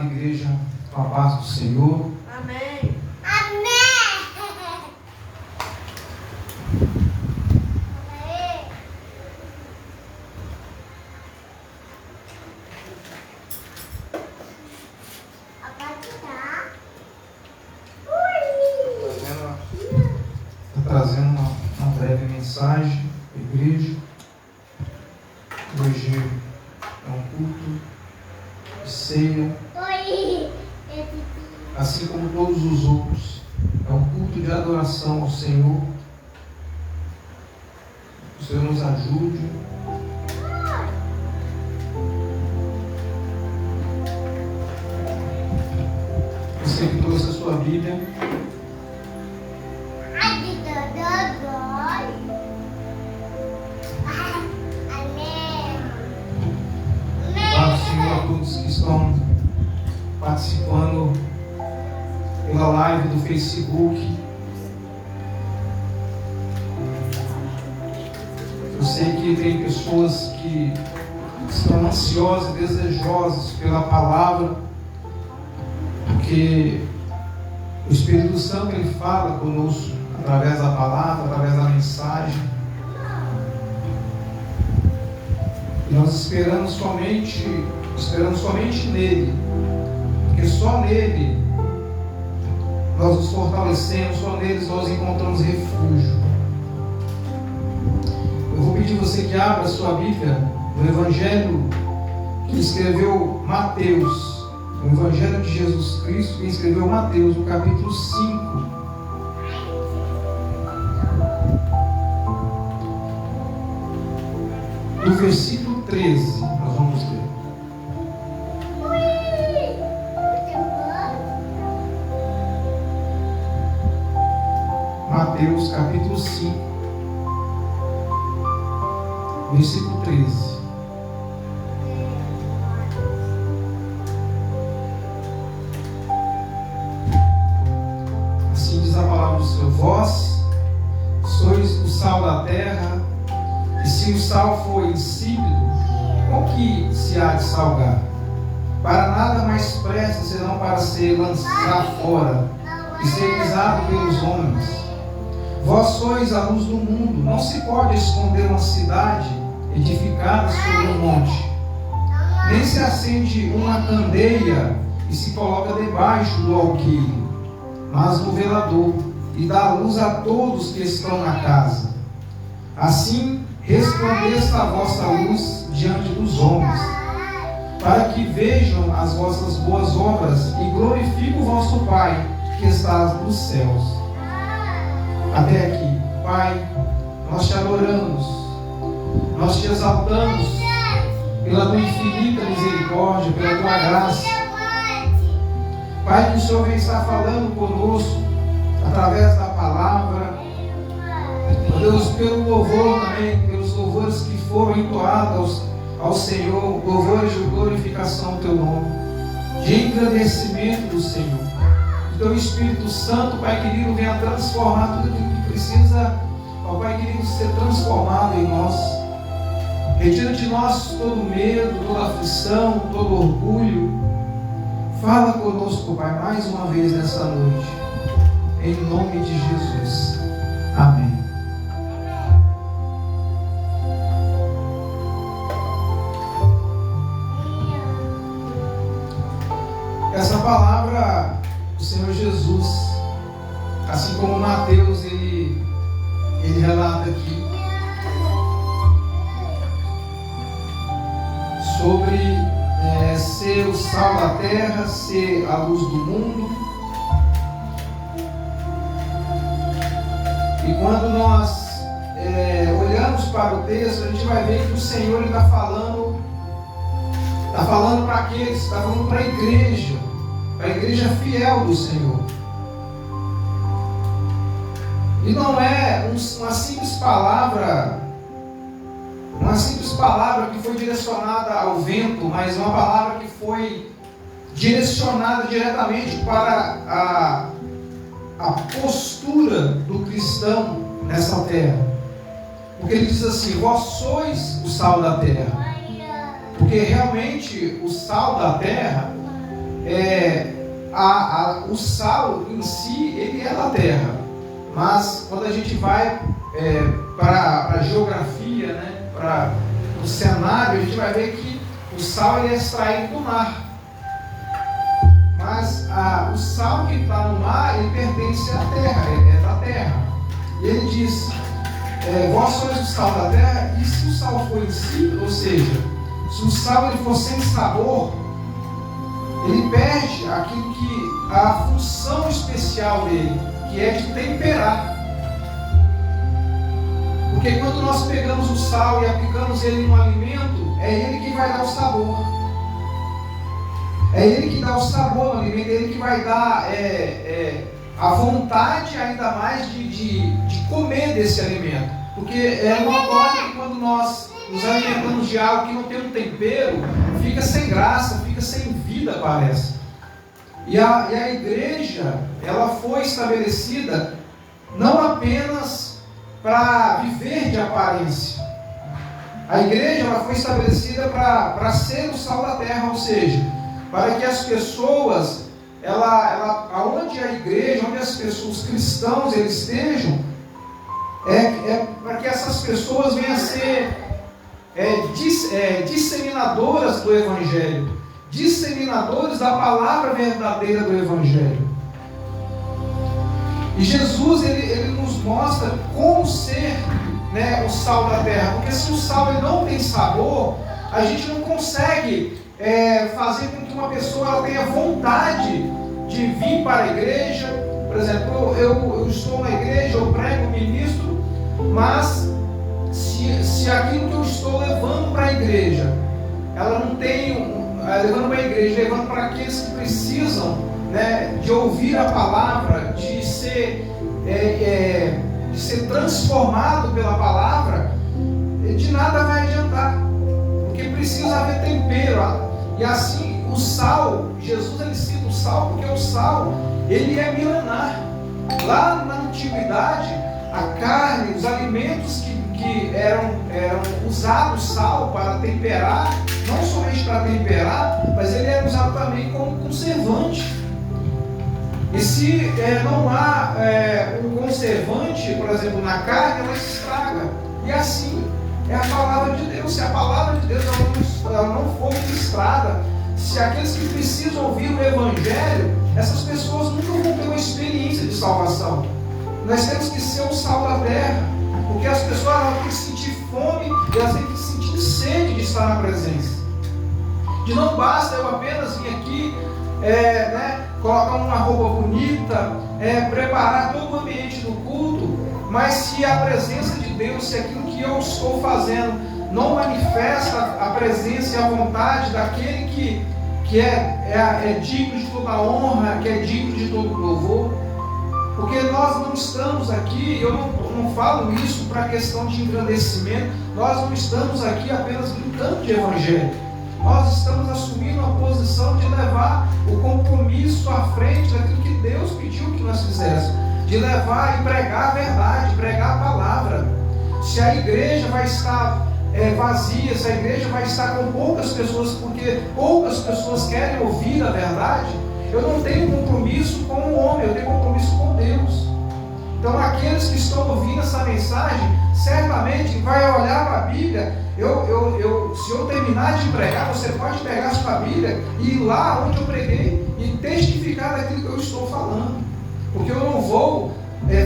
amada igreja, com a paz do Senhor. Amém. Trazendo uma breve mensagem à igreja. Hoje é um culto de ceia, assim como todos os outros. É um culto de adoração ao Senhor. Que o Senhor nos ajude. Você que trouxe a sua Bíblia, todos que estão participando pela live do Facebook. Eu sei que tem pessoas que estão ansiosas e desejosas pela palavra, porque o Espírito Santo ele fala conosco através da palavra, através da mensagem. E nós esperamos somente nele, porque só nele nós nos fortalecemos, só nele nós encontramos refúgio. Eu vou pedir você que abra a sua Bíblia no Evangelho que escreveu Mateus, no Evangelho de Jesus Cristo que escreveu Mateus, no capítulo 5. Do versículo 13, nós vamos ler. Mateus capítulo 5, versículo 13. Assim diz a palavra do Senhor: vós sois o sal da terra, e se o sal for insípido, com que se há de salgar? Para nada mais presta senão para ser lançado fora e ser pisado pelos homens. Vós sois a luz do mundo. Não se pode esconder uma cidade edificada sobre um monte. Nem se acende uma candeia e se coloca debaixo do alqueire, mas no velador, e dá luz a todos que estão na casa. Assim resplandeça a vossa luz diante dos homens, para que vejam as vossas boas obras e glorifiquem o vosso Pai que está nos céus. Até aqui, Pai, nós te adoramos, nós te exaltamos pela tua infinita misericórdia, pela tua graça. Pai, que o Senhor vem estar falando conosco através da palavra, Deus, pelo louvor também, pelos louvores que foram entoados ao Senhor, louvores de glorificação ao teu nome, de engrandecimento do Senhor. Teu Espírito Santo, Pai querido, venha transformar tudo aquilo que precisa, ó Pai querido, ser transformado em nós. Retira de nós todo medo, toda aflição, todo orgulho. Fala conosco, Pai, mais uma vez nessa noite, em nome de Jesus. Amém. Essa palavra, o Senhor Jesus, assim como Mateus ele relata aqui sobre ser o sal da terra, ser a luz do mundo. E quando nós olhamos para o texto, a gente vai ver que o Senhor está falando para aqueles, está falando para a igreja fiel do Senhor. E não é uma simples palavra que foi direcionada ao vento, mas uma palavra que foi direcionada diretamente para a postura do cristão nessa terra. Porque ele diz assim: vós sois o sal da terra. Porque realmente o sal da terra o sal em si, ele é da terra, mas quando a gente vai para a geografia, né, para o cenário, a gente vai ver que o sal ele é extraído do mar. Mas o sal que está no mar, ele pertence à terra, é da terra. E ele diz, vós sois o sal da terra, e se o sal for insípido, ou seja, se o sal ele for sem sabor, ele perde aquilo que a função especial dele, que é de temperar. Porque quando nós pegamos o sal e aplicamos ele no alimento, é ele que vai dar o sabor. É ele que dá o sabor no alimento, é ele que vai dar a vontade ainda mais de comer desse alimento. Porque é notório que quando nós nos alimentamos de algo que não tem um tempero, fica sem graça, fica sem vida, parece. E a igreja, ela foi estabelecida não apenas para viver de aparência. A igreja ela foi estabelecida para ser o sal da terra, ou seja, para que as pessoas, aonde a igreja, onde as pessoas, os cristãos, eles estejam, para que essas pessoas venham a ser disseminadoras do Evangelho, disseminadores da palavra verdadeira do Evangelho. E Jesus, ele nos mostra como ser, né, o sal da terra, porque se o sal ele não tem sabor, a gente não consegue fazer com que uma pessoa ela tenha vontade de vir para a igreja. Por exemplo, eu estou na igreja, eu prego, ministro, mas se aquilo que eu estou levando para a igreja, ela não tem, levando para a igreja, levando para aqueles que precisam, né, de ouvir a palavra, de ser transformado pela palavra, de nada vai adiantar, porque precisa haver tempero. E assim, o sal, Jesus ele cita o sal, porque o sal, ele é milenar. Lá na antiguidade, a carne, os alimentos que eram usados sal para temperar, não somente para temperar, mas ele era usado também como conservante. E se não há um conservante, por exemplo, na carne, ela se estraga. E assim é a palavra de Deus. Se a palavra de Deus ela não for ministrada, se aqueles que precisam ouvir o Evangelho, essas pessoas nunca vão ter uma experiência de salvação. Nós temos que ser o sal da terra, porque as pessoas elas têm que sentir fome e elas têm que sentir sede de estar na presença. De não basta eu apenas vir aqui, colocar uma roupa bonita, preparar todo o ambiente do culto, mas se a presença de Deus, se aquilo que eu estou fazendo não manifesta a presença e a vontade daquele que é digno de toda honra, que é digno de todo louvor, porque nós não estamos aqui, eu não falo isso para questão de engrandecimento, nós não estamos aqui apenas brincando de evangelho, nós estamos assumindo a posição de levar o compromisso à frente daquilo que Deus pediu que nós fizéssemos, de levar e pregar a verdade, pregar a palavra. Se a igreja vai estar vazia, se a igreja vai estar com poucas pessoas, porque poucas pessoas querem ouvir a verdade, eu não tenho compromisso com o homem, eu tenho compromisso com Deus. Então aqueles que estão ouvindo essa mensagem, certamente vai olhar para a Bíblia. Se eu terminar de pregar, você pode pegar a sua Bíblia e ir lá onde eu preguei e testificar daquilo que eu estou falando, porque eu não vou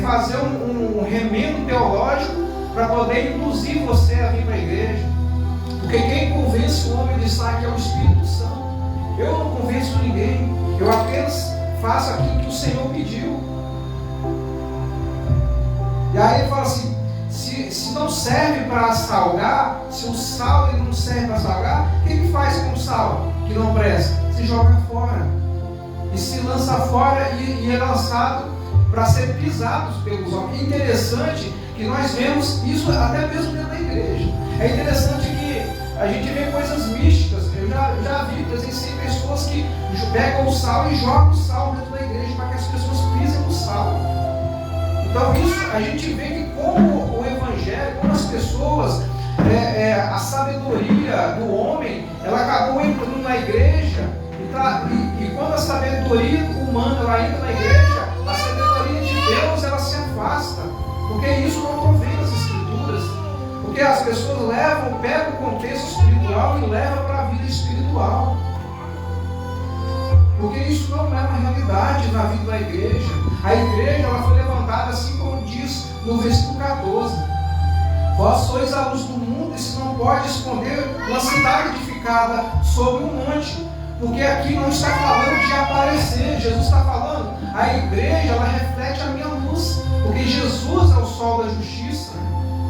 fazer um remendo teológico para poder induzir você a vir para a igreja, porque quem convence o homem de estar aqui é o Espírito Santo. Eu não convenço ninguém, eu apenas faço aquilo que o Senhor pediu. E aí ele fala assim, se não serve para salgar, se o sal ele não serve para salgar, o que faz com o sal que não presta? Se joga fora, e se lança fora e é lançado para ser pisados pelos homens. É interessante que nós vemos isso até mesmo dentro da igreja. É interessante que a gente vê coisas místicas. Eu já vi, presenciei pessoas que pegam o sal e jogam o sal dentro da igreja para que as pessoas pisem no sal. Então isso, a gente vê que como o Evangelho, como as pessoas, a sabedoria do homem, ela acabou entrando na igreja, e quando sabedoria humana ela entra na igreja, a sabedoria de Deus ela se afasta, porque isso não provém das Escrituras, porque as pessoas pegam o contexto espiritual e levam para a vida espiritual, porque isso não é uma realidade na vida da igreja. A igreja ela foi levantada assim como diz no versículo 14: vós sois a luz do mundo, e se não pode esconder uma cidade edificada sobre um monte. Porque aqui não está falando de aparecer, Jesus está falando, a igreja ela reflete a minha luz, porque Jesus é o sol da justiça.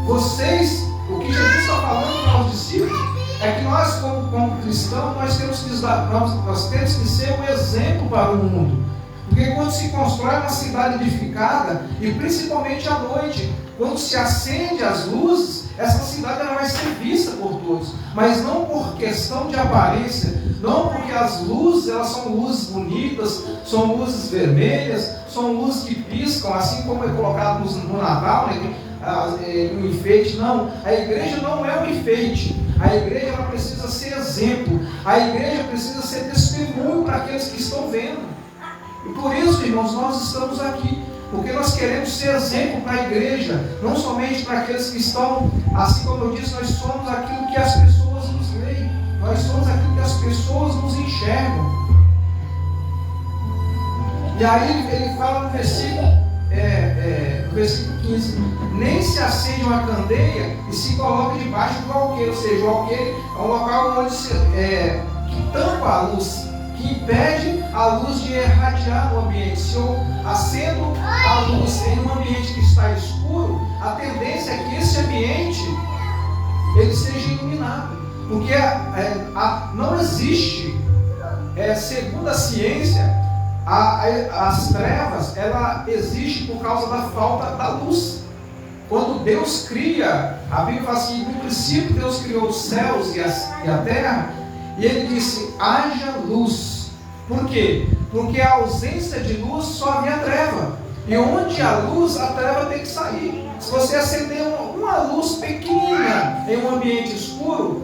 Vocês, o que Jesus está falando para os discípulos, é que nós como cristãos, nós temos que ser um exemplo para o mundo. Porque quando se constrói uma cidade edificada, e principalmente à noite, quando se acende as luzes, essa cidade ela vai ser vista por todos, mas não por questão de aparência, não porque as luzes elas são luzes bonitas, são luzes vermelhas, são luzes que piscam, assim como é colocado no Natal, né, um enfeite. Não, a igreja não é um enfeite. A igreja ela precisa ser exemplo, a igreja precisa ser testemunho para aqueles que estão vendo. E por isso, irmãos, nós estamos aqui, porque nós queremos ser exemplo para a igreja, não somente para aqueles que estão, assim como eu disse, nós somos aquilo que as pessoas nos veem, nós somos aquilo que as pessoas nos enxergam. E aí ele fala no versículo 15: nem se acende uma candeia e se coloca debaixo do alqueire, ou seja, o alqueire é um local onde que tampa a luz, que impede a luz de irradiar no ambiente. Se eu acendo a luz em um ambiente que está escuro, a tendência é que esse ambiente ele seja iluminado, porque não existe, segundo a ciência, as trevas ela existe por causa da falta da luz. Quando Deus cria, a Bíblia fala assim: no princípio Deus criou os céus e a terra, e Ele disse: haja luz. Por quê? Porque a ausência de luz só havia treva, e onde há luz, a treva tem que sair. Se você acender uma luz pequenina em um ambiente escuro,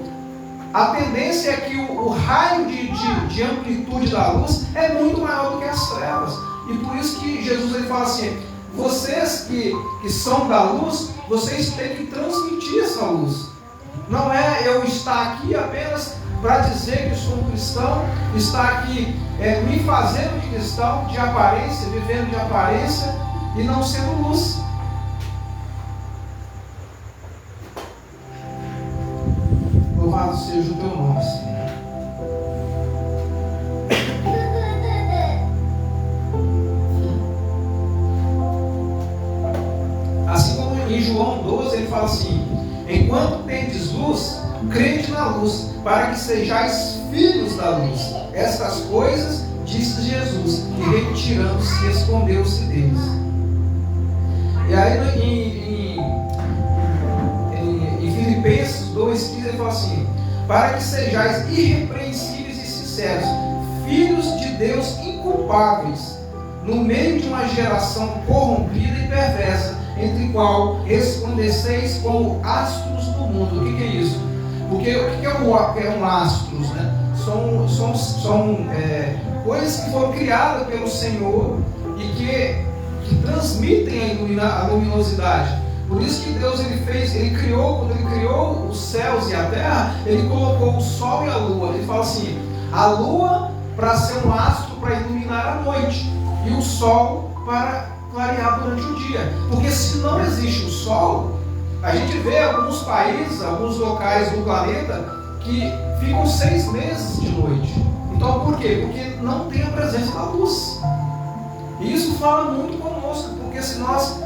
a tendência é que o raio de amplitude da luz é muito maior do que as trevas. E por isso que Jesus ele fala assim: vocês que são da luz, vocês têm que transmitir essa luz. Não é eu estar aqui apenas para dizer que sou um cristão, estar aqui me fazendo de cristão, de aparência, vivendo de aparência e não sendo luz. Louvado seja o teu nome, Senhor. Assim como em João 12 ele fala assim: enquanto tendes luz, crede na luz, para que sejais filhos da luz. Estas coisas disse Jesus, e retirando-se, escondeu-se deles. E aí em Filipenses 2,15 ele fala assim: para que sejais irrepreensíveis e sinceros, filhos de Deus inculpáveis, no meio de uma geração corrompida e perversa, entre qual resplandeceis como astros do mundo. O que é isso? Porque o que é um astros, né? São coisas que foram criadas pelo Senhor e que transmitem a luminosidade. Por isso que Deus quando Ele criou os céus e a terra, Ele colocou o sol e a lua. Ele fala assim: a lua para ser um astro para iluminar a noite, e o sol para clarear durante o dia. Porque se não existe o sol, a gente vê alguns países, alguns locais do planeta que ficam 6 meses de noite. Então por quê? Porque não tem a presença da luz. E isso fala muito conosco, porque se nós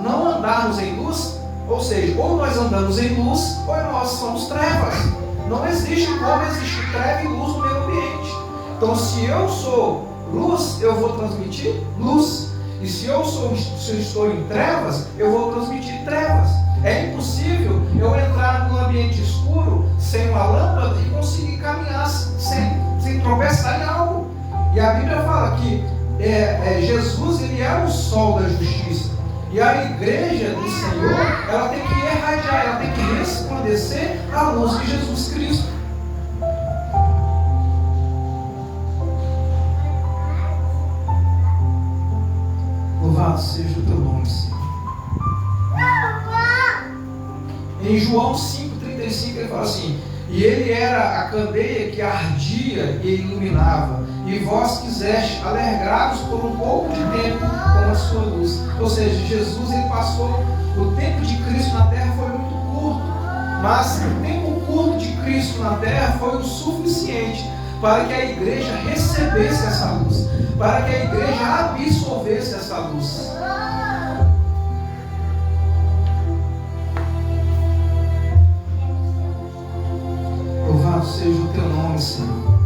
não andarmos em luz, ou seja, ou nós andamos em luz, ou nós somos trevas. Não existe como existir treva e luz no meio ambiente. Então se eu sou luz, eu vou transmitir luz. E se eu estou em trevas, eu vou transmitir trevas. É impossível eu entrar num ambiente escuro, sem uma lâmpada, e conseguir caminhar sem tropeçar em algo. E a Bíblia fala que Jesus ele é o sol da justiça. E a igreja do Senhor, ela tem que irradiar, ela tem que resplandecer a luz de Jesus Cristo. Louvado seja o teu nome, Senhor. Em João 5,35 ele fala assim: e ele era a candeia que ardia e iluminava, e vós quiseste alegrar-vos por um pouco de tempo com a sua luz. Ou seja, Jesus, ele passou, o tempo de Cristo na terra foi muito curto, mas o tempo curto de Cristo na terra foi o suficiente para que a igreja recebesse essa luz, para que a igreja absorvesse essa luz. Louvado seja o teu nome, Senhor.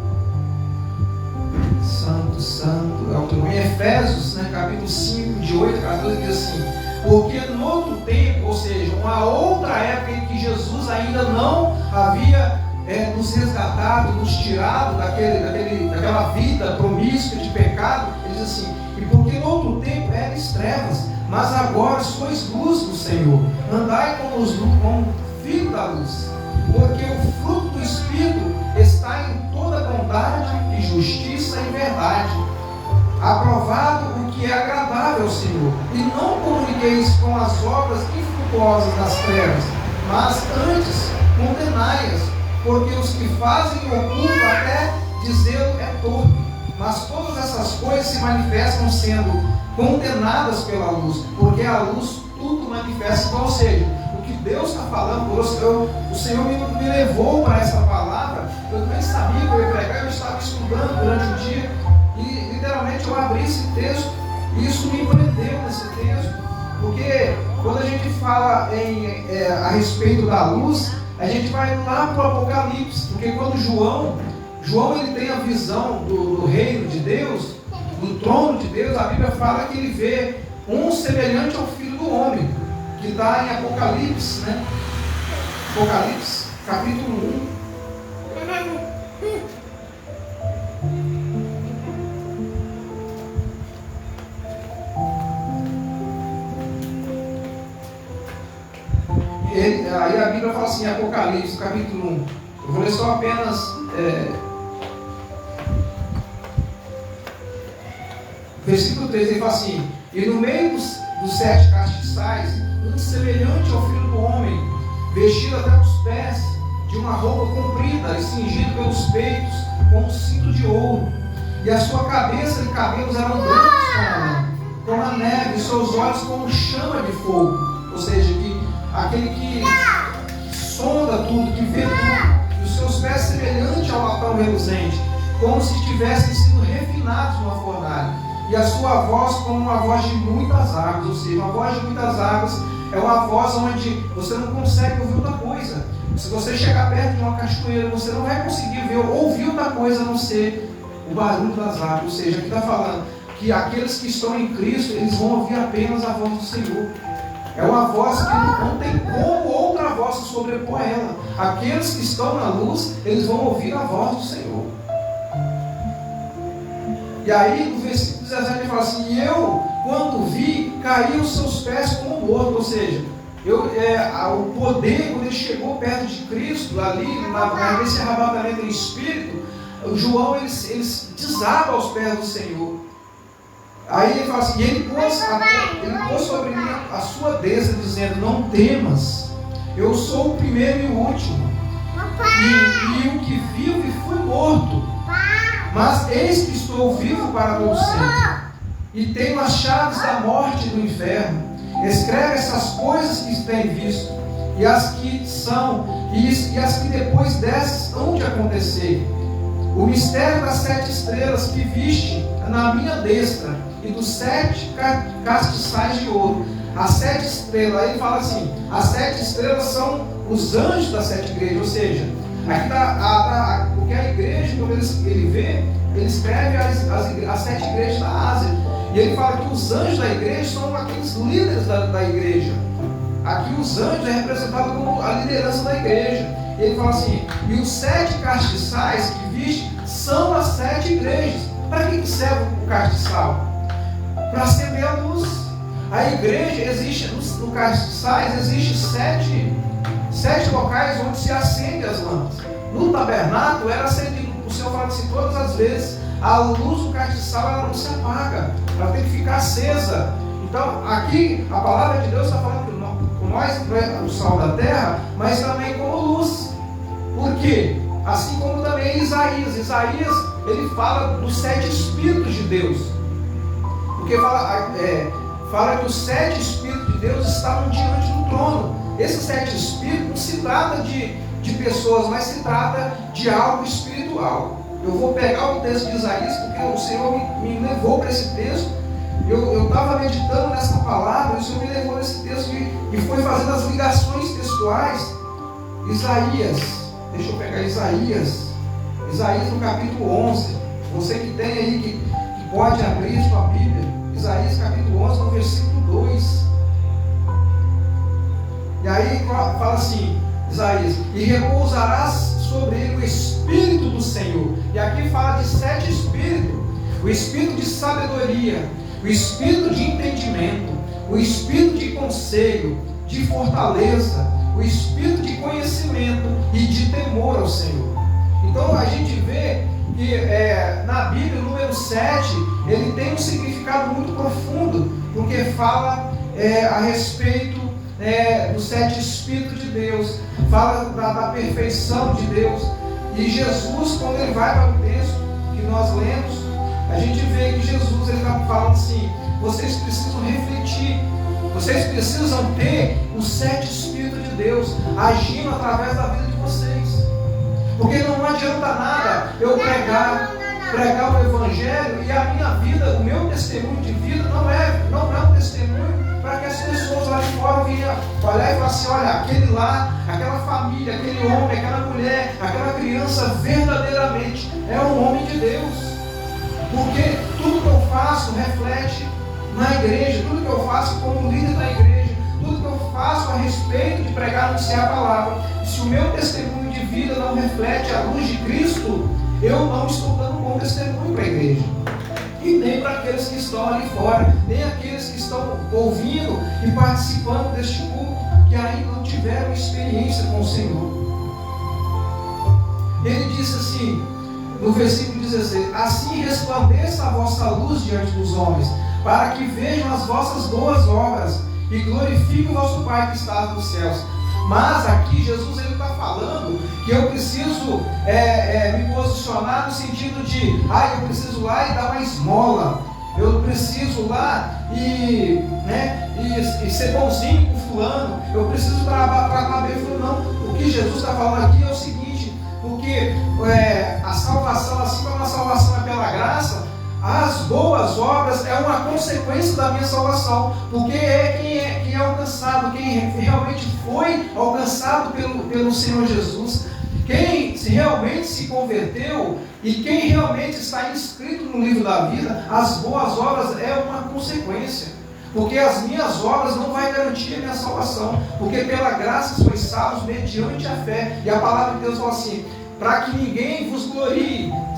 Santo, santo é o teu nome. Em Efésios, capítulo 5, de 8 a 14, diz assim: porque no outro tempo, ou seja, uma outra época em que Jesus ainda não havia nos resgatado, nos tirado daquela vida promíscua de pecado, ele diz assim: e porque no outro tempo erais trevas, mas agora sois luz do Senhor, andai como filho da luz, porque o fruto do Espírito está em toda bondade e justiça e verdade, aprovado o que é agradável ao Senhor, e não comuniqueis com as obras infrutuosas das trevas, mas antes condenai-as, porque os que fazem oculto até dizê-lo é torpe, mas todas essas coisas se manifestam sendo condenadas pela luz, porque a luz tudo manifesta. Então, ou seja, o que Deus está falando, o Senhor me levou para essa palavra. Eu nem sabia que eu ia pregar, eu estava estudando durante o dia e literalmente eu abri esse texto e isso me prendeu nesse texto, porque quando a gente fala a respeito da luz, a gente vai lá para o Apocalipse, porque quando João ele tem a visão do reino de Deus, do trono de Deus, a Bíblia fala que ele vê um semelhante ao Filho do Homem, que está em Apocalipse, Apocalipse, capítulo 1. Aí a Bíblia fala assim, Apocalipse, capítulo 1. Eu vou ler só apenas versículo 3, ele fala assim: e no meio dos 7 castiçais, um semelhante ao Filho do Homem, vestido até os pés de uma roupa comprida e cingido pelos peitos com um cinto de ouro, e a sua cabeça e cabelos eram brancos como a neve, e seus olhos como chama de fogo. Ou seja, que aquele que sonda tudo, que vê tudo, e os seus pés semelhante ao latão reluzente, como se tivessem sido refinados numa fornalha, e a sua voz como uma voz de muitas águas. Ou seja, uma voz de muitas águas é uma voz onde você não consegue ouvir outra coisa. Se você chegar perto de uma cachoeira, você não vai conseguir ouvir outra coisa a não ser o barulho das águas. Ou seja, aqui está falando que aqueles que estão em Cristo, eles vão ouvir apenas a voz do Senhor. É uma voz que não tem como outra voz se sobrepor a ela. Aqueles que estão na luz, eles vão ouvir a voz do Senhor. E aí, no versículo 17, ele fala assim: e eu, quando vi, caí aos seus pés como morto. Ou seja, o poder, quando ele chegou perto de Cristo, ali, nesse arrebatamento em espírito, o João, ele desaba aos pés do Senhor. Aí ele fala assim: e ele pôs sobre mim a sua destra, dizendo: não temas, eu sou o primeiro e o último, e o que vivo e fui morto, mas eis que estou vivo para todo sempre, e tenho as chaves da morte e do inferno. Escreve essas coisas que tem visto, e as que são, e as que depois dessas hão de acontecer. O mistério das 7 estrelas que viste na minha destra, e dos 7 castiçais de ouro. As 7 estrelas, aí ele fala assim: as 7 estrelas são os anjos das 7 igrejas. Ou seja, aqui está porque a igreja, quando ele vê, ele escreve as 7 igrejas da Ásia, e ele fala que os anjos da igreja são aqueles líderes da igreja. Aqui os anjos é representado como a liderança da igreja. E ele fala assim: e os 7 castiçais que viste são as 7 igrejas. Para que serve o castiçal? Para acender a luz. A igreja existe, no castiçais, existe 7 locais onde se acende as lâmpadas. No tabernáculo era acendido, o Senhor fala assim, todas as vezes, a luz do castiçal ela não se apaga, ela tem que ficar acesa. Então, aqui a palavra de Deus está falando que nós é o sal da terra, mas também como luz. Por quê? Assim como também Isaías. Isaías, ele fala dos 7 Espíritos de Deus. Porque fala que os 7 Espíritos de Deus estavam diante do trono. Esses 7 Espíritos não se trata de pessoas, mas se trata de algo espiritual. Eu vou pegar o texto de Isaías, porque o Senhor me levou para esse texto. Eu estava meditando nessa palavra, e o Senhor me levou nesse texto e foi fazendo as ligações textuais. Isaías, deixa eu pegar Isaías no capítulo 11. Você que tem aí, que pode abrir sua Bíblia. Isaías capítulo 11, no versículo 2. E aí fala assim, Isaías: e repousarás sobre ele o Espírito do Senhor. E aqui fala de 7 Espíritos: o Espírito de sabedoria, o Espírito de entendimento, o Espírito de conselho, de fortaleza, o Espírito de conhecimento e de temor ao Senhor. Então a gente vê que na Bíblia o número 7, ele tem um significado muito profundo, porque fala a respeito dos 7 Espíritos de Deus, fala da perfeição de Deus. E Jesus, quando ele vai para o texto que nós lemos, a gente vê que Jesus está falando assim: vocês precisam refletir, vocês precisam ter os 7 Espíritos de Deus agindo através da vida de vocês. Porque não adianta nada eu pregar o Evangelho e a minha vida, o meu testemunho de vida não é um testemunho para que as pessoas lá de fora venham olhar e falar assim: olha, aquele lá, aquela família, aquele homem, aquela mulher, aquela criança verdadeiramente é um homem de Deus. Porque tudo que eu faço reflete na igreja, tudo que eu faço como líder da igreja, tudo que eu faço a respeito de pregar, anunciar a palavra, se o meu testemunho de vida não reflete a luz de Cristo, eu não estou dando bom testemunho para a igreja. E nem para aqueles que estão ali fora, nem aqueles que estão ouvindo e participando deste culto, que ainda não tiveram experiência com o Senhor. Ele disse assim, no versículo 16: assim resplandeça a vossa luz diante dos homens, para que vejam as vossas boas obras e glorifiquem o vosso Pai que está nos céus. Mas aqui Jesus está falando que eu preciso me posicionar no sentido de: eu preciso lá e dar uma esmola, eu preciso lá e ser bonzinho com fulano, eu preciso trabalhar bem fulano. Não, o que Jesus está falando aqui é o seguinte: porque a salvação, assim como a salvação é pela graça, as boas obras é uma consequência da minha salvação. Porque quem é alcançado, quem realmente foi alcançado pelo Senhor Jesus, quem realmente se converteu e quem realmente está inscrito no livro da vida, as boas obras é uma consequência. Porque as minhas obras não vai garantir a minha salvação. Porque pela graça sois salvos mediante a fé. E a palavra de Deus fala assim: para que ninguém vos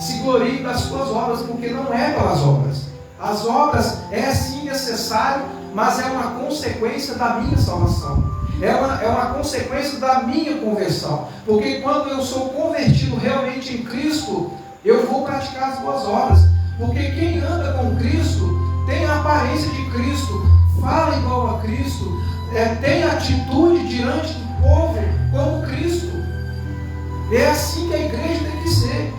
se glorie das suas obras, porque não é pelas obras. As obras é sim necessário, mas é uma consequência da minha salvação. É uma consequência da minha conversão. Porque quando eu sou convertido realmente em Cristo, eu vou praticar as boas obras. Porque quem anda com Cristo tem a aparência de Cristo, fala igual a Cristo, tem atitude diante do povo como Cristo. É assim que a igreja tem que ser.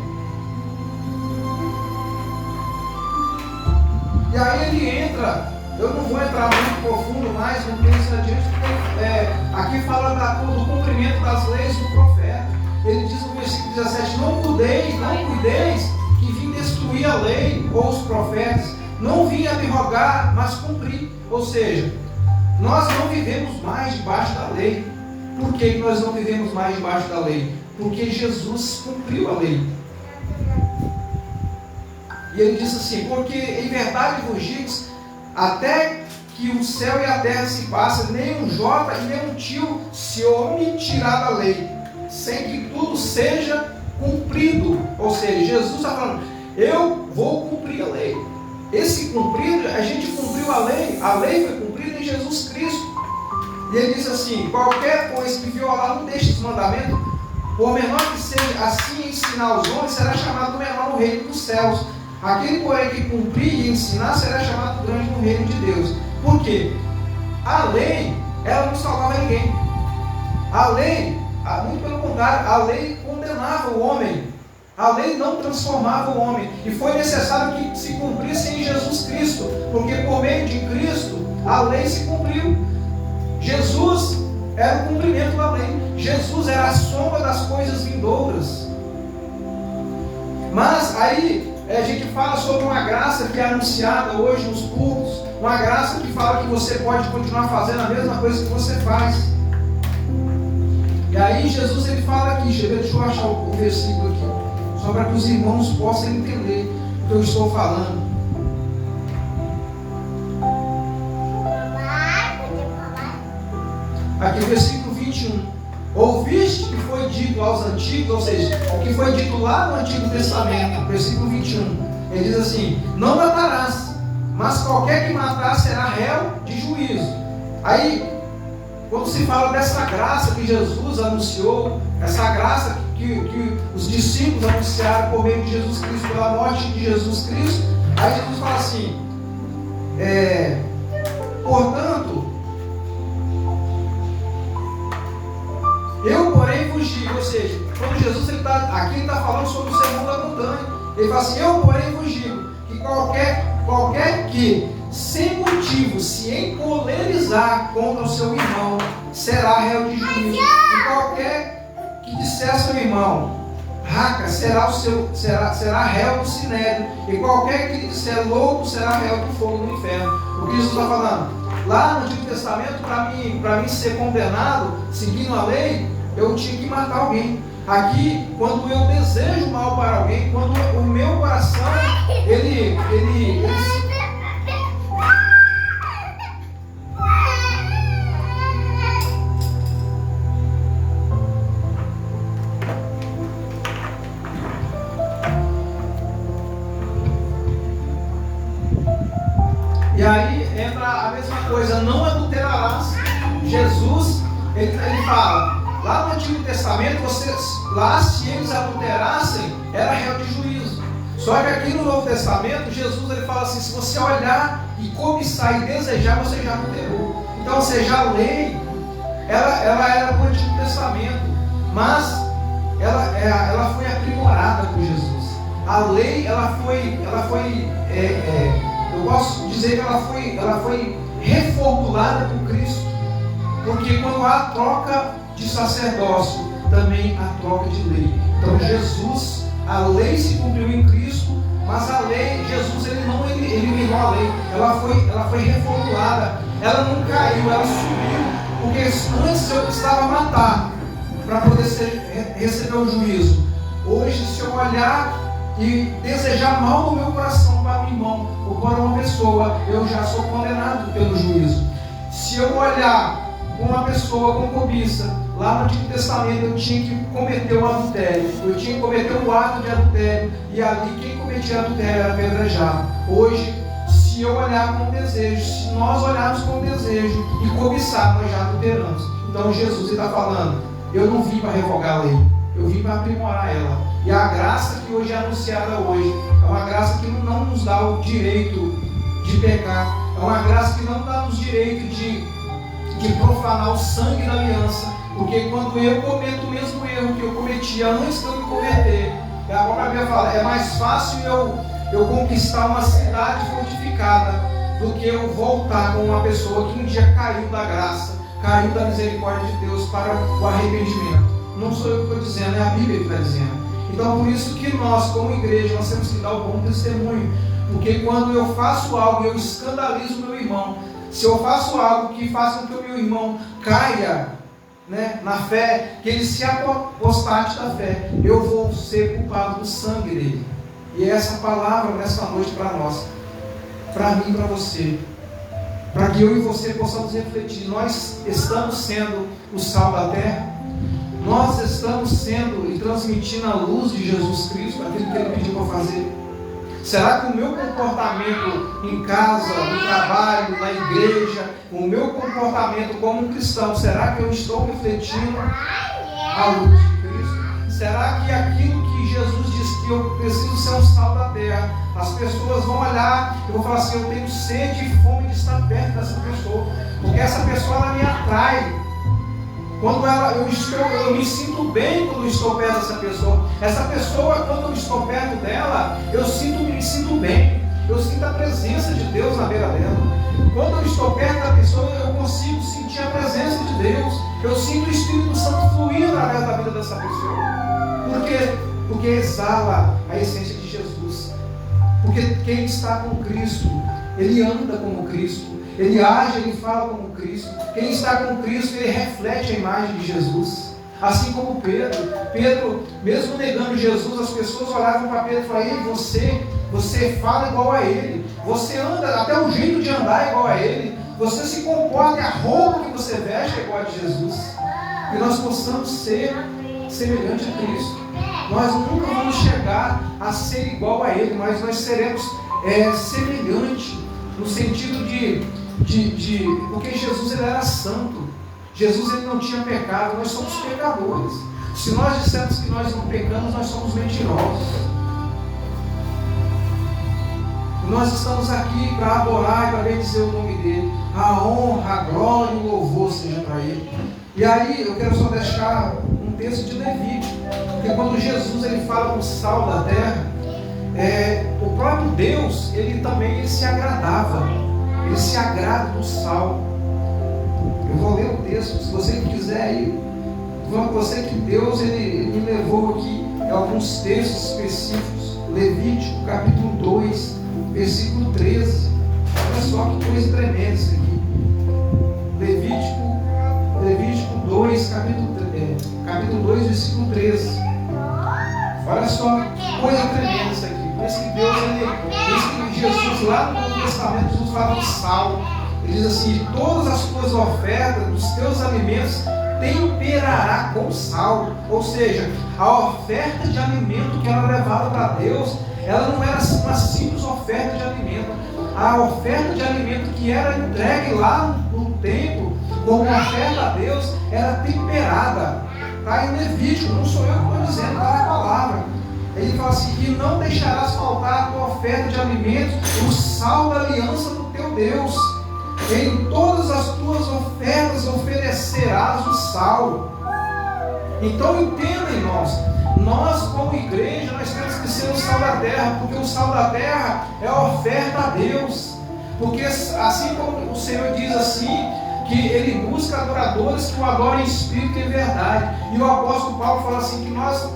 E aí ele entra, eu não vou entrar muito profundo mais no texto adiante, porque aqui fala do cumprimento das leis do profeta. Ele diz no versículo 17: não cuideis que vim destruir a lei ou os profetas, não vim abrogar, mas cumprir. Ou seja, nós não vivemos mais debaixo da lei. Por que nós não vivemos mais debaixo da lei? Porque Jesus cumpriu a lei. E ele disse assim: porque em verdade vos digo, até que o céu e a terra se passem, nem um jota e nem um tio se omitirá da lei, sem que tudo seja cumprido. Ou seja, Jesus está falando: eu vou cumprir a lei. Esse cumprido, a gente cumpriu a lei foi cumprida em Jesus Cristo. E ele diz assim: qualquer coisa que violar um destes mandamentos, por menor que seja, assim ensinar os homens, será chamado menor no reino dos céus. Aquele, porém, que cumprir e ensinar, será chamado grande no reino de Deus. Por quê? A lei, ela não salvava ninguém. A lei, muito pelo contrário, a lei condenava o homem. A lei não transformava o homem. E foi necessário que se cumprisse em Jesus Cristo, porque por meio de Cristo a lei se cumpriu. Jesus era o cumprimento da lei. Jesus era a sombra das coisas vindouras. Mas aí a gente fala sobre uma graça que é anunciada hoje nos cultos, uma graça que fala que você pode continuar fazendo a mesma coisa que você faz. E aí Jesus ele fala aqui, deixa eu achar o versículo aqui, só para que os irmãos possam entender o que eu estou falando. Aqui o versículo 21. Ouviste que foi dito aos antigos, ou seja, o que foi dito lá no Antigo Testamento, versículo 21. Ele diz assim: não matarás, mas qualquer que matar será réu de juízo. Aí, quando se fala dessa graça que Jesus anunciou, essa graça que os discípulos anunciaram por meio de Jesus Cristo, pela morte de Jesus Cristo, aí Jesus fala assim, portanto, eu porém vos digo, ou seja, quando Jesus aqui está falando sobre o sermão da montanha, ele fala assim, eu porém vos digo, que qualquer que sem motivo se encolerizar contra o seu irmão, será réu de juízo. E qualquer que disser ao seu irmão, raca, será réu do sinédrio. E qualquer que lhe disser louco, será réu do fogo do inferno. O que Jesus está falando? Lá no Antigo Testamento, para mim ser condenado, seguindo a lei, eu tinha que matar alguém. Aqui, quando eu desejo mal para alguém, quando o meu coração, ele e aí entra a mesma coisa, não adulterarás. Jesus, ele fala, lá no Antigo Testamento, lá se eles adulterassem, era réu de juízo. Só que aqui no Novo Testamento, Jesus ele fala assim, se você olhar e cobiçar e desejar, você já adulterou. Então, ou seja, a lei, ela era do Antigo Testamento, mas ela foi aprimorada por Jesus. A lei, ela foi eu posso dizer que ela foi reformulada por Cristo, porque quando há troca de sacerdócio, também há troca de lei. Então Jesus, a lei se cumpriu em Cristo, mas a lei, Jesus ele não eliminou a lei, ela foi reformulada, ela não caiu, ela subiu, porque antes eu precisava matar para poder receber o juízo. Hoje, se eu olhar e desejar mal no meu coração para um irmão ou para uma pessoa, eu já sou condenado pelo juízo. Se eu olhar com uma pessoa com cobiça, lá no Antigo Testamento eu tinha que cometer o adultério, eu tinha que cometer o ato de adultério, e ali quem cometia adultério era apedrejado. Hoje, se eu olhar com desejo, se nós olharmos com desejo e cobiçar, nós já adulteramos. Então Jesus está falando, eu não vim para revogar a lei, eu vim para aprimorar ela. E a graça que hoje é anunciada hoje é uma graça que não nos dá o direito de pecar, é uma graça que não dá os direitos de profanar o sangue da aliança, porque quando eu cometo o mesmo erro que eu cometia antes de eu me converter, a própria Bíblia fala, é mais fácil eu conquistar uma cidade fortificada do que eu voltar com uma pessoa que um dia caiu da graça, caiu da misericórdia de Deus para o arrependimento. Não sou eu que estou dizendo, é a Bíblia que está dizendo. Então por isso que nós, como igreja, nós temos que dar o bom testemunho, porque quando eu faço algo e eu escandalizo o meu irmão, se eu faço algo que faça com que o meu irmão caia, na fé, que ele se apostate da fé, eu vou ser culpado do sangue dele. E essa palavra nessa noite para nós, para mim e para você, para que eu e você possamos refletir, nós estamos sendo o sal da terra, nós estamos sendo e transmitindo a luz de Jesus Cristo, aquilo que Ele pediu para fazer. Será que o meu comportamento em casa, no trabalho, na igreja, o meu comportamento como um cristão, será que eu estou refletindo a luz de Cristo? Será que aquilo que Jesus diz que eu preciso ser um sal da terra, as pessoas vão olhar e vão falar assim: eu tenho sede e fome de estar perto dessa pessoa, porque essa pessoa ela me atrai. Quando eu me sinto bem quando eu estou perto dessa pessoa. Essa pessoa, quando eu estou perto dela, me sinto bem. Eu sinto a presença de Deus na beira dela. Quando eu estou perto da pessoa, eu consigo sentir a presença de Deus. Eu sinto o Espírito Santo fluindo através da vida dessa pessoa. Por quê? Porque exala a essência de Jesus. Porque quem está com Cristo, ele anda como Cristo. Ele age, ele fala como Cristo. Quem está com Cristo, ele reflete a imagem de Jesus. Assim como Pedro, mesmo negando Jesus, as pessoas olhavam para Pedro e falavam: ei, você fala igual a ele, você anda, até o jeito de andar é igual a ele, você se comporta, a roupa que você veste é igual a de Jesus. Que nós possamos ser semelhante a Cristo. Nós nunca vamos chegar a ser igual a ele, mas nós seremos semelhante no sentido porque Jesus ele era santo. Jesus ele não tinha pecado. Nós somos pecadores. Se nós dissermos que nós não pecamos, nós somos mentirosos. E nós estamos aqui para adorar e para bendizer o nome dele. A honra, a glória e o louvor seja para ele. E aí eu quero só deixar um texto de Levítico, porque quando Jesus ele fala do sal da terra, o próprio Deus ele também se agradava. Ele se agrada do sal. Eu vou ler o texto, se você quiser ir. Você que Deus ele me levou aqui em alguns textos específicos. Levítico capítulo 2, versículo 13. Olha só que coisa tremenda isso aqui. Levítico 2, capítulo 2, versículo 13. Olha só que coisa tremenda isso aqui. Diz que Jesus lá no Novo Testamento, Jesus fala de sal. Ele diz assim: todas as tuas ofertas, dos teus alimentos, temperará com sal. Ou seja, a oferta de alimento que era levada para Deus, ela não era uma simples oferta de alimento. A oferta de alimento que era entregue lá no templo, como oferta a Deus, era temperada. Está em Levítico, não sou eu que estou dizendo, está na palavra. Ele fala assim: e não deixarás faltar a tua oferta de alimentos, o sal da aliança do teu Deus. Em todas as tuas ofertas oferecerás o sal. Então entenda, irmãos, nós como igreja, nós temos que ser o sal da terra, porque o sal da terra é a oferta a Deus. Porque assim como o Senhor diz assim, que Ele busca adoradores que o adorem em espírito e em verdade. E o apóstolo Paulo fala assim, que nós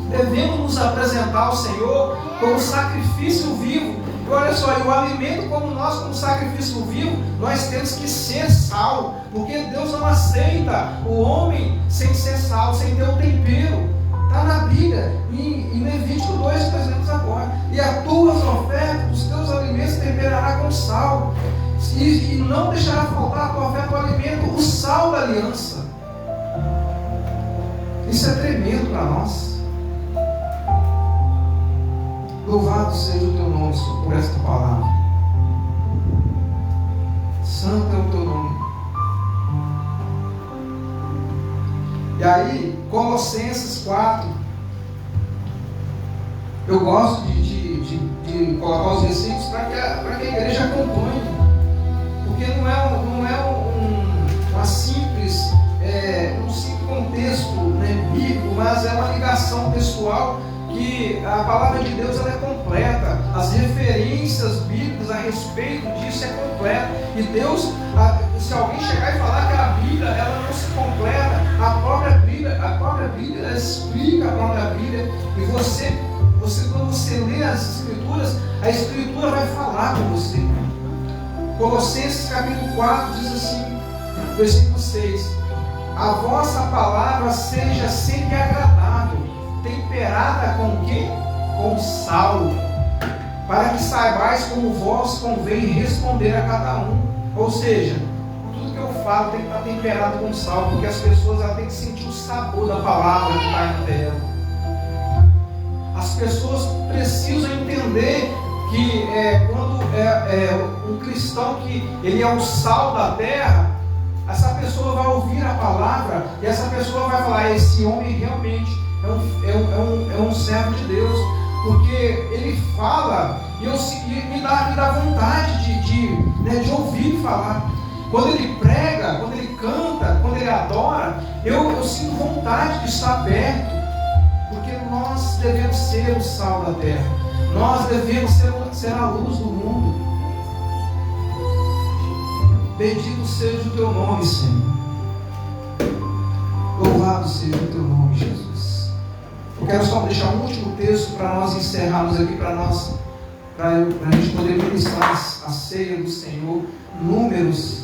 devemos nos apresentar ao Senhor como sacrifício vivo. E olha só, e o alimento como nós, como sacrifício vivo, nós temos que ser sal, porque Deus não aceita o homem sem ser sal, sem ter o tempero. Está na Bíblia, em Levítico 2 que nós lemos agora. E as tuas ofertas, os teus alimentos temperará com sal, e não deixará faltar a tua oferta, o alimento, o sal da aliança. Isso é tremendo para nós. Louvado seja o teu nome, Senhor, por esta palavra. Santo é o teu nome. E aí, Colossenses 4. Eu gosto de colocar os versículos para que a igreja acompanhe. Porque não é um simples contexto, né, bíblico, mas é uma ligação pessoal. Que a palavra de Deus ela é completa, as referências bíblicas a respeito disso é completa. E Deus, se alguém chegar e falar que a Bíblia ela não se completa, a própria Bíblia ela explica a própria Bíblia. E você quando você lê as Escrituras, a Escritura vai falar com você. Colossenses capítulo 4 diz assim, versículo 6: a vossa palavra seja sempre agradável, temperada com o quê? Com sal, para que saibais como vos convém responder a cada um. Ou seja, tudo que eu falo tem que estar temperado com sal, porque as pessoas têm que sentir o sabor da palavra que está em terra. As pessoas precisam entender que quando um cristão que ele é o sal da terra, essa pessoa vai ouvir a palavra e essa pessoa vai falar: esse homem realmente é um servo de Deus. porque ele fala e me dá vontade de ouvir falar. Quando ele prega, quando ele canta, quando ele adora, eu sinto vontade de estar perto, porque nós devemos ser o sal da terra, nós devemos ser a luz do mundo. Bendito seja o teu nome, Senhor. Louvado seja o teu nome, Jesus. Eu quero só deixar um último texto para nós encerrarmos aqui, para a gente poder ministrar a ceia do Senhor. Números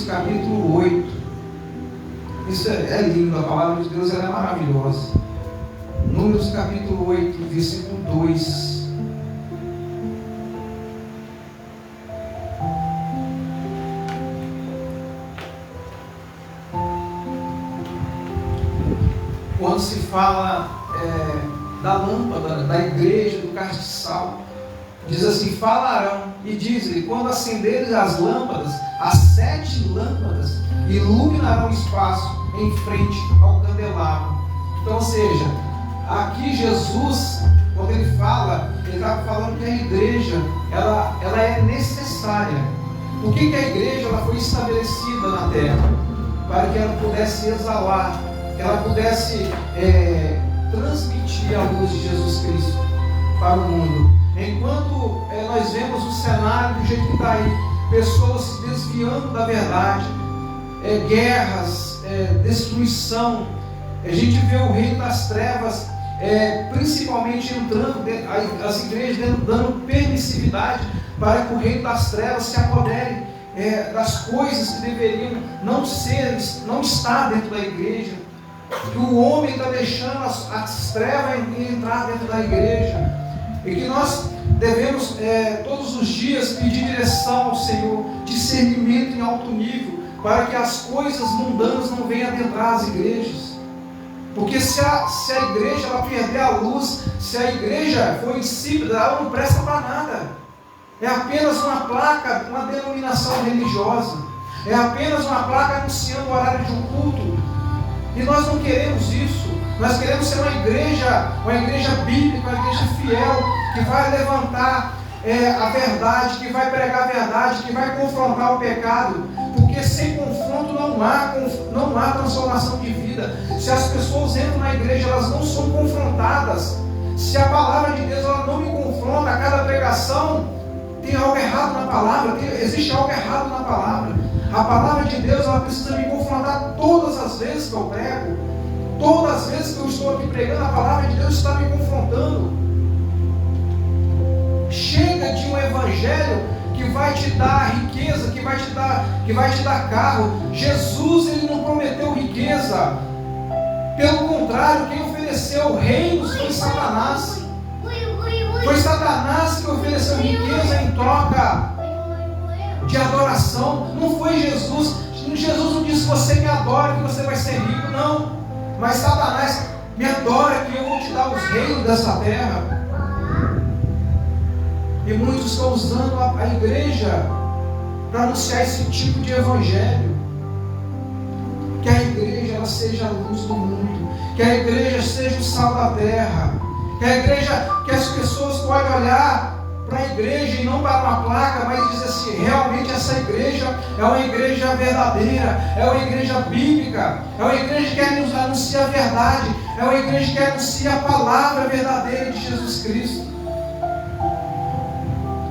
capítulo 8. Isso é lindo, a palavra de Deus ela é maravilhosa. Números capítulo 8, versículo 2. Quando se fala da lâmpada, da igreja, do castiçal, diz assim: falarão, e diz-lhe, quando acenderes as lâmpadas, as 7 lâmpadas iluminarão o espaço em frente ao candelabro. Então, ou seja, aqui Jesus, quando ele fala, ele está falando que a igreja, ela é necessária. Por que a igreja ela foi estabelecida na terra? Para que ela pudesse exalar, que ela pudesse transmitir a luz de Jesus Cristo para o mundo. Enquanto nós vemos o cenário do jeito que está aí, pessoas se desviando da verdade, guerras, destruição, a gente vê o reino das trevas principalmente entrando, as igrejas dando permissividade para que o reino das trevas se apodere das coisas que deveriam não estar dentro da igreja, que o homem está deixando as trevas entrar dentro da igreja. E que nós devemos todos os dias pedir direção ao Senhor, discernimento em alto nível, para que as coisas mundanas não venham adentrar as igrejas. Porque se a igreja ela perder a luz, se a igreja for insípida, ela não presta para nada. É apenas uma placa, uma denominação religiosa. É apenas uma placa anunciando o horário de um culto. E nós não queremos isso. Nós queremos ser uma igreja bíblica, uma igreja fiel, que vai levantar a verdade, que vai pregar a verdade, que vai confrontar o pecado, porque sem confronto não há transformação de vida. Se as pessoas entram na igreja, elas não são confrontadas. Se a palavra de Deus ela não me confronta, a cada pregação tem algo errado na palavra, existe algo errado na palavra. A palavra de Deus ela precisa me confrontar todas as vezes que eu prego. Todas as vezes que eu estou aqui pregando, a palavra de Deus está me confrontando. Chega de um evangelho que vai te dar riqueza, que vai te dar carro. Jesus ele não prometeu riqueza. Pelo contrário, quem ofereceu reinos foi Satanás. Foi Satanás que ofereceu riqueza em troca de adoração. Não foi Jesus. Jesus não disse: você me adora que você vai ser rico. Não. Mas Satanás: me adora que eu vou te dar os reinos dessa terra. E muitos estão usando a igreja para anunciar esse tipo de evangelho. Que a igreja ela seja a luz do mundo, que a igreja seja o sal da terra, que as pessoas podem olhar para a igreja e não para uma placa, mas dizer assim: realmente essa igreja é uma igreja verdadeira, é uma igreja bíblica, é uma igreja que nos anuncia a verdade, é uma igreja que anuncia a palavra verdadeira de Jesus Cristo.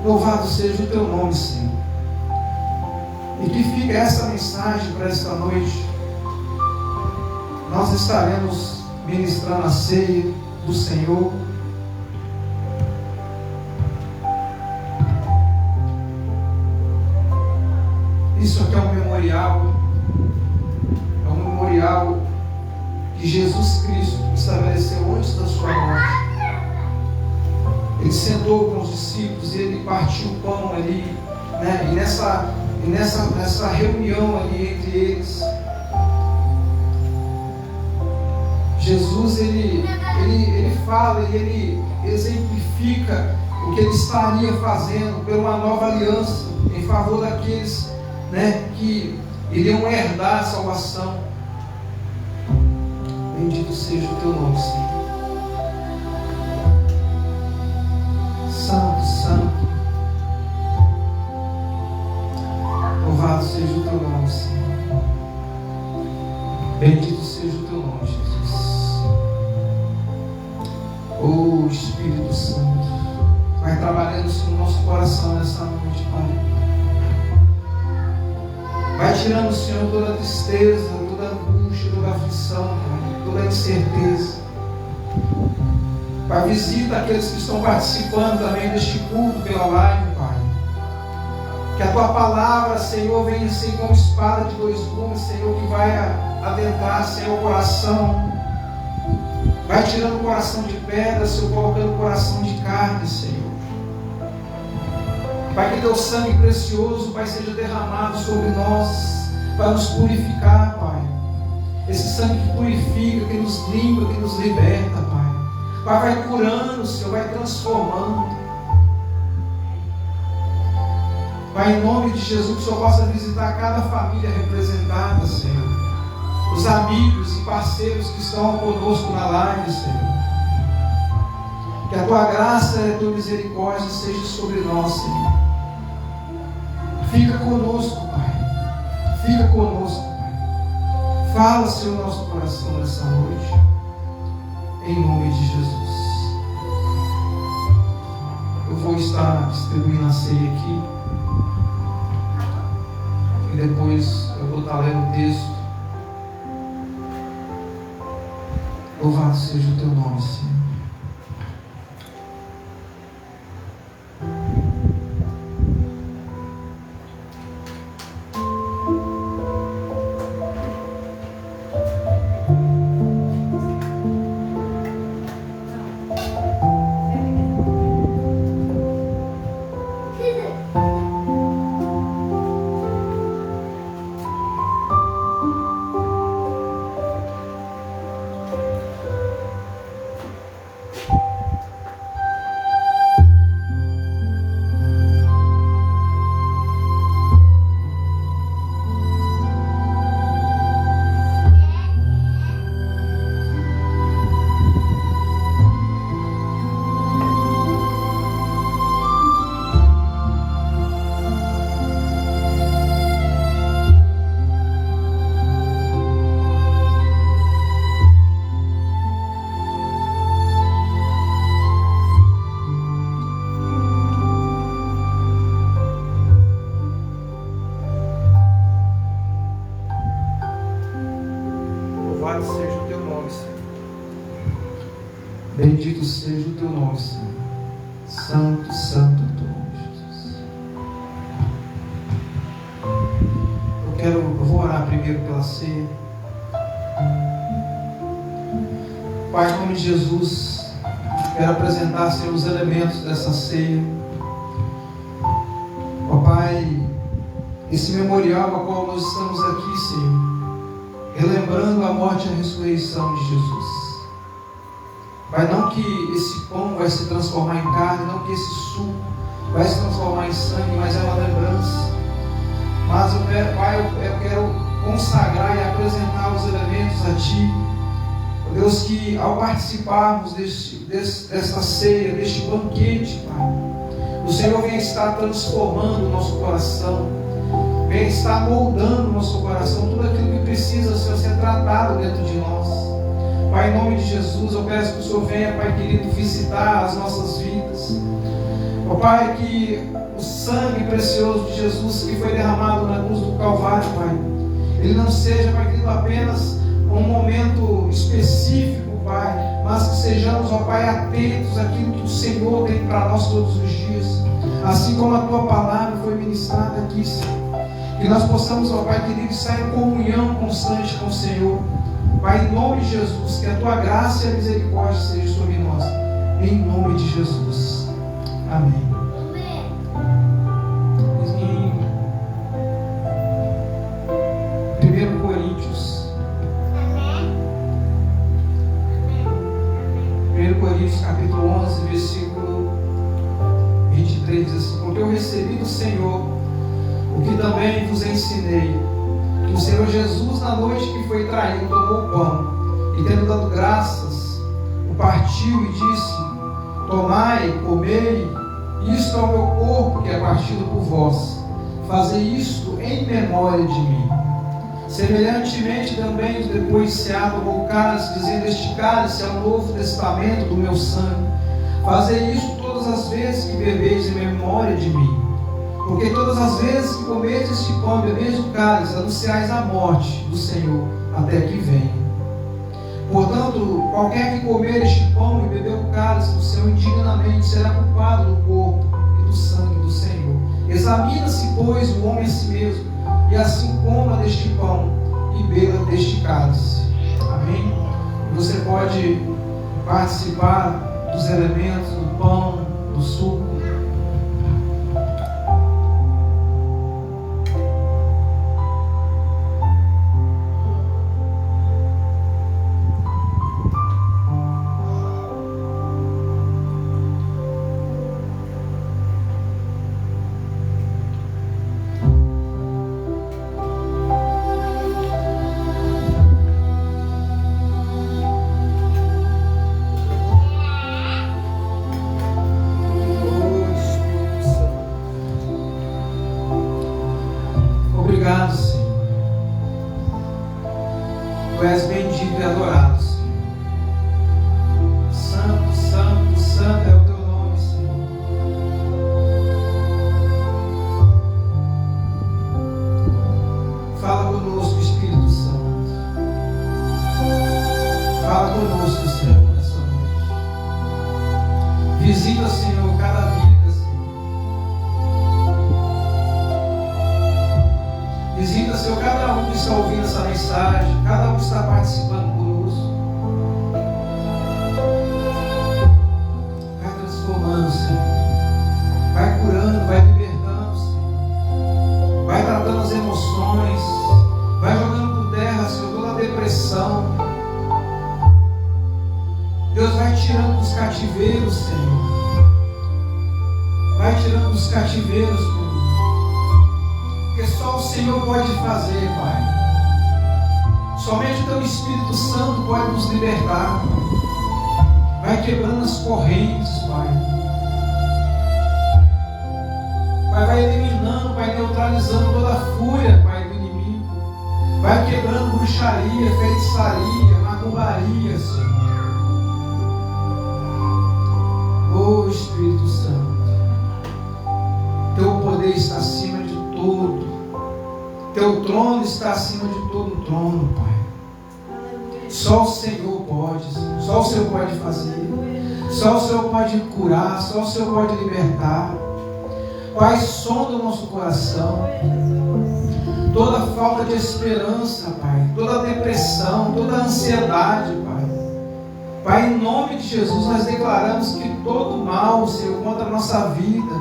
Louvado seja o teu nome, Senhor. E que fica essa mensagem para esta noite. Nós estaremos ministrando a ceia do Senhor. Isso aqui é um memorial. É um memorial que Jesus Cristo estabeleceu antes da sua morte. Ele sentou com os discípulos e ele partiu o pão ali, né? E nessa reunião ali entre eles, Jesus ele fala e ele exemplifica o que ele estaria fazendo por uma nova aliança em favor daqueles, né, que iriam herdar a salvação. Bendito seja o teu nome, Senhor. tirando, Senhor, toda tristeza, toda angústia, toda aflição, Pai, toda incerteza. Pai, visita aqueles que estão participando também deste culto pela live, Pai. Que a Tua palavra, Senhor, venha ser como espada de dois gumes, Senhor, que vai adentrar, Senhor, o coração. Vai tirando o coração de pedra, Senhor, colocando o coração de carne, Senhor. Pai, que Teu sangue precioso, Pai, seja derramado sobre nós, para nos purificar, Pai. Esse sangue que purifica, que nos limpa, que nos liberta, Pai. Pai, vai curando, Senhor, vai transformando. Pai, em nome de Jesus, que o Senhor possa visitar cada família representada, Senhor. Os amigos e parceiros que estão conosco na live, Senhor. Que a Tua graça e a Tua misericórdia seja sobre nós, Senhor. Fica conosco, Pai. Fica conosco, Pai. Fala, Senhor, no nosso coração nessa noite. Em nome de Jesus. Eu vou estar distribuindo a ceia aqui. E depois eu vou estar lendo o texto. Louvado seja o Teu nome, Senhor. Bendito seja o Teu nome, Senhor. Santo, santo é o Teu nome, Jesus. Eu vou orar primeiro pela ceia. Pai, em nome de Jesus, quero apresentar, Senhor, os elementos dessa ceia. Ó Pai, esse memorial a qual nós estamos aqui, Senhor, relembrando a morte e a ressurreição de Jesus. Pai, não que esse pão vai se transformar em carne, não que esse suco vai se transformar em sangue, mas é uma lembrança. Mas, Pai, eu quero consagrar e apresentar os elementos a Ti. Deus, que ao participarmos desta ceia, deste banquete, Pai, o Senhor venha estar transformando o nosso coração, venha estar moldando o nosso coração, tudo aquilo que precisa, Senhor, ser tratado dentro de nós. Pai, em nome de Jesus, eu peço que o Senhor venha, Pai querido, visitar as nossas vidas. Ó Pai, que o sangue precioso de Jesus que foi derramado na cruz do Calvário, Pai, ele não seja, Pai querido, apenas um momento específico, Pai, mas que sejamos, ó Pai, atentos àquilo que o Senhor tem para nós todos os dias. Assim como a Tua palavra foi ministrada aqui, Senhor. Que nós possamos, ó Pai querido, estar em comunhão constante com o Senhor. Pai, em nome de Jesus, que a Tua graça e a misericórdia sejam sobre nós. Em nome de Jesus. Amém. Em 1 Coríntios. 1 Coríntios capítulo 11, versículo 23, diz assim: porque eu recebi do Senhor o que também vos ensinei, que o Senhor Jesus, na noite que foi traído, tomou o pão, e tendo dado graças, o partiu e disse: tomai, comei, isto é o meu corpo que é partido por vós, fazei isto em memória de mim. Semelhantemente também, depois de cear, tomou o cálice, dizendo: este cálice é o novo testamento do meu sangue, fazei isto todas as vezes que bebeis em memória de mim. Porque todas as vezes que comedes este pão e bebedes o cálice, anunciais a morte do Senhor até que venha. Portanto, qualquer que comer este pão e beber o cálice do Senhor indignamente será culpado do corpo e do sangue do Senhor. Examina-se, pois, o homem a si mesmo, e assim coma deste pão e beba deste cálice. Amém? Você pode participar dos elementos do pão, do suco. Obrigado, Senhor. Tu és bendito e adorado, Senhor. Santo, santo, santo é o teu nome, Senhor. Fala conosco, Espírito Santo. Fala conosco, Senhor, nessa noite. Visita, Senhor, cada vida. Visita, Senhor, cada um que está ouvindo essa mensagem, cada um que está participando conosco. Vai transformando, Senhor. Vai curando, vai libertando, Senhor. Vai tratando as emoções. Vai jogando por terra, Senhor, toda a depressão. Deus vai tirando dos cativeiros, Senhor. Vai tirando dos cativeiros, Senhor. Porque só o Senhor pode fazer, Pai. Somente o Teu Espírito Santo pode nos libertar, Pai. Vai quebrando as correntes, Pai. Pai, vai eliminando, vai neutralizando toda a fúria, Pai, do inimigo. Vai quebrando bruxaria, feitiçaria, macumbaria, Senhor. Oh, Espírito Santo, Teu poder está acima de todo. Teu trono está acima de todo trono, Pai. Só o Senhor pode, só o Senhor pode fazer, só o Senhor pode curar, só o Senhor pode libertar. Pai, sonda o nosso coração. Toda falta de esperança, Pai, toda depressão, toda ansiedade, Pai. Pai, em nome de Jesus, nós declaramos que todo mal, Senhor, contra a nossa vida,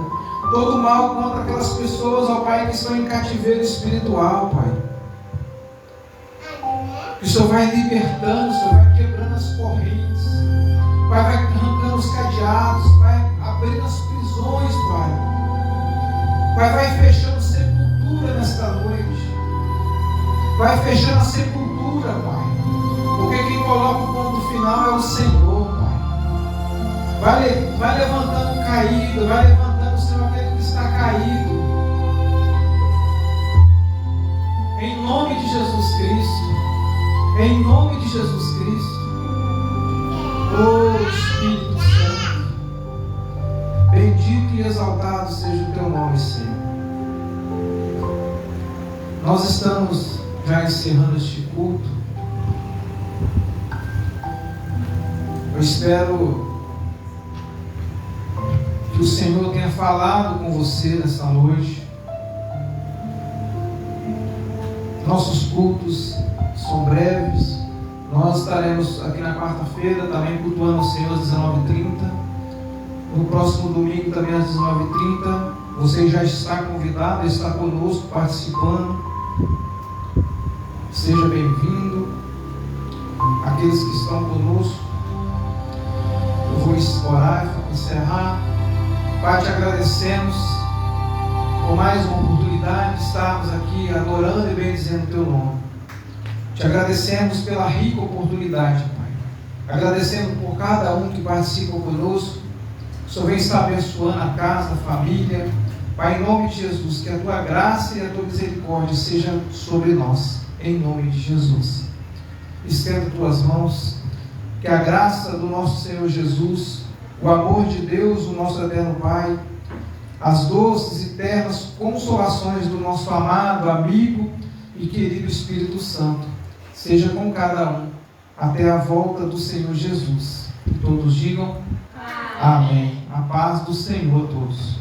todo mal contra aquelas pessoas, ó Pai, que estão em cativeiro espiritual, Pai. Que o Senhor vai libertando, o Senhor vai quebrando as correntes, Pai, vai arrancando os cadeados, vai abrindo as prisões, Pai. Pai, vai fechando sepultura nesta noite. Vai fechando a sepultura, Pai. Porque quem coloca o ponto final é o Senhor, Pai. Vai levantando o caído, vai levantando, Senhor, aquele que está caído. Em nome de Jesus Cristo. Em nome de Jesus Cristo. Oh, Espírito Santo. Bendito e exaltado seja o Teu nome, Senhor. Nós estamos já encerrando este culto. Eu espero que o Senhor tenha falado com você nessa noite. Nossos cultos são breves. Nós estaremos aqui na quarta-feira também cultuando o Senhor às 19h30. No próximo domingo também às 19h30. Você já está convidado a estar conosco participando. Seja bem-vindo. Aqueles que estão conosco, eu vou orar e encerrar. Pai, te agradecemos por mais uma oportunidade de estarmos aqui adorando e bendizendo o Teu nome. Te agradecemos pela rica oportunidade, Pai. Agradecemos por cada um que participa conosco. O Senhor vem estar abençoando a casa, a família. Pai, em nome de Jesus, que a Tua graça e a Tua misericórdia seja sobre nós. Em nome de Jesus. Estenda Tuas mãos. Que a graça do nosso Senhor Jesus, o amor de Deus, o nosso eterno Pai, as doces e ternas consolações do nosso amado, amigo e querido Espírito Santo seja com cada um até a volta do Senhor Jesus. E todos digam amém. A paz do Senhor a todos.